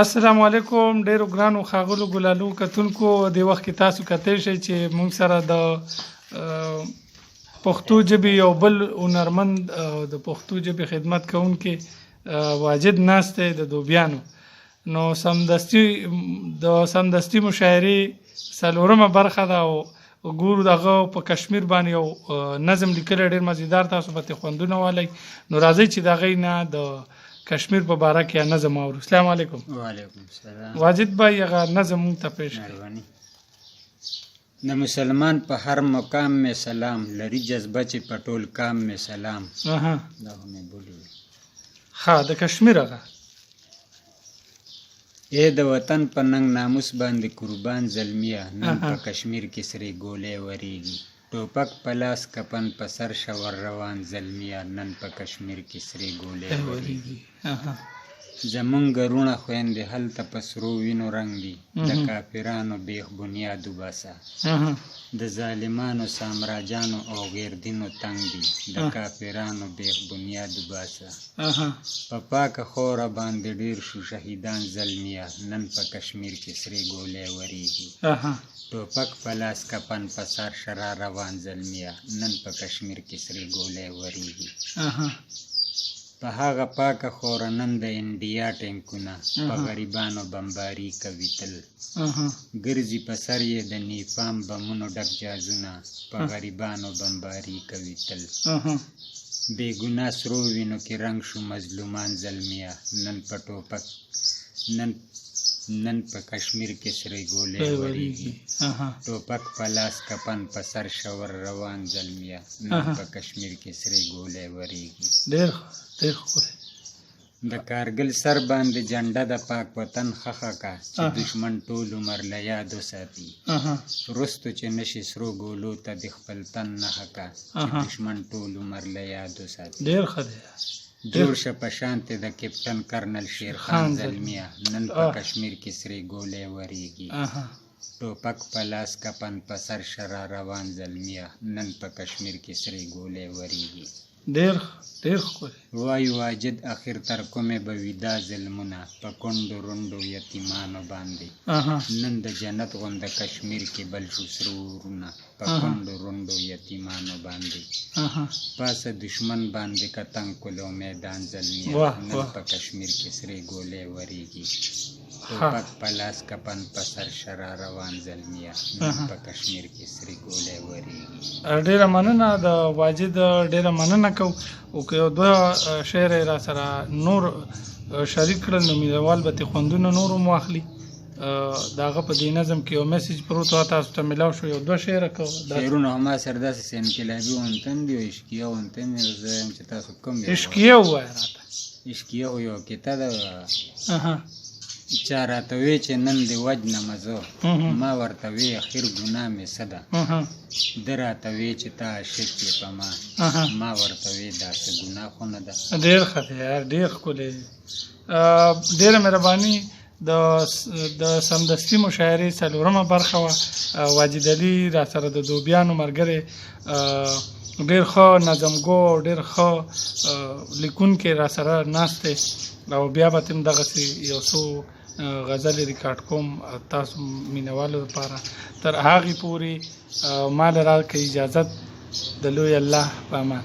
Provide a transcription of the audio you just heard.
السلام علیکم. ډیرو ګرانو ښاغلو ګلالو کتونکو، د وخت کې تاسو کتلی شئ چې موږ سره د پښتو ژبې یو بل هنرمند د پښتو ژبې خدمت کوونکی واجد ناست دی د دوبیانو. نو سمدستي مشاعرې څلورمه برخه ده او ګورو دغه په کشمیر باندې یو نظم لیکلی ډېر مزیدار، تاسو به ترې خوندونه والی. نو راځئ چې د هغې نه د کشمیر په باره کې نظم واورو. السلام علیکم. وعلیکم السلام. واجد بھائی هغه نظم مونږ ته پیش کړئ. د مسلمان په هر مقام میں سلام، لري جذبه چې په ټول کام میں سلام. دا مې بولي. ها د کشمیر هغه اے د وطن په ننګ ناموس باندې قربان زلمیه، نن په کشمیر کې سرې ګولې وریږي. ټوپک په لاس کپن په سر شور روان زلمیه، نن په کشمیر کې سرې ګولې وریږي. زمونږ غرونه خویندې هلته په سرو وینو رنګ دي، د کافرانو بیخ بنیاد وباسه، د ظالمانو سامراجانو او غیردینو تنګ دي، د کافرانو بیخ بنیاد وباسه. په پاکه خوره باندې ډیر شو شهیدان زلمیه، نن په کشمیر کې سرې ګولې وریږي. ټوپک په لاس کپن په سر شرا روان زلمیه، نن په کشمیر کې سرې ګولې وریږي. په هغه پاکه خوره نن د انډیا ټینکونه په غریبانو بمباري کوي تل، ګرځي په سر یې د نیفام بمونو ډک جازونه، په غریبانو بمباري کوي تل. بې ګناه سرو وینو کې رنګ شو مظلومان زلمیه، نن په ټوپک نن په کشمیر کې سرې ګولې وریږي. ټوپک په لاس کپن په سر شور روان زلمیه، نن په کشمیر کې سرې ګولې وریږي. ډېر ښکلی. د کارګل سر باندې جنډه د پاک وطن خخه کا، چې دشمن ټول عمر له یاد وساتي، رستو چې نشي سرو ګولو ته د خپل تن نښه کا، چې دشمن ټول عمر له یاد وساتي. ډېر ښه دی. جوړ شه په شانتې د کپټن کرنل شیرخان زلمیه، نن په کشمیر کې سرې ګولې وریږي. ټوپک په لاس کپن په سر شرا روان زلمیه، نن په کشمیر کې سرې ګولې وریږي. ډېر ښکلی. وای واجد اخر تر کومې به وي دا ظلمونه، په کونډو رونډو یتیمانو باندې، نن د جنت غونده کشمیر کې بل شو سرورونه، په کونډو رونډو یتیمانو باندې. پاسه دشمن باندې کتنګ کلو میدان زلمیه، نن په کشمیر کې سرې ګولې وریږي. ټوپک په لاس کپن په سر شرا روان زلمیه، نن په کشمیر کې سرې ګولې وریږي. ډېره مننه د واجد، ډېره مننه کوو. او که یو دوه شعر یې را سره نور شریک کړل نو مینوال به ترې خوندونه نور هم واخلي. د هغه په دې نظم کې یو میسج پروت و، تاسو ته میلاو شو. یو دوه شعره کوو. شعرونه هم ما سره داسې انقلابي ونتن دي او عشقیه ونتن دي. زه یم چې تاسو کوم عشقیه ووایه راته. عشقیه خو یو کتاب ده. چا راته وی چې نن دې وجنه مزه، ما ورته وی اخر ګناه مې څه ده، ده راته وی چې تا عاشق یې په ما ورته وی داسې ګناه خو نه ده. ډېر ښه دی یار، ډېر ښکلی. ډېره مهرباني. د سمدستي مشاعرې څلورمه برخه وه. واجد علي را سره د دوبیانو ملګری، ډېر ښه نظمګو، ډېر ښه لیکونکی را سره ناست دی. او بیا به تم دغسې یو څو غزلې ریکارډ کوم تاسو مینوالو لپاره. تر هغې پورې ما له راکړئ اجازت د لوی الله په امان.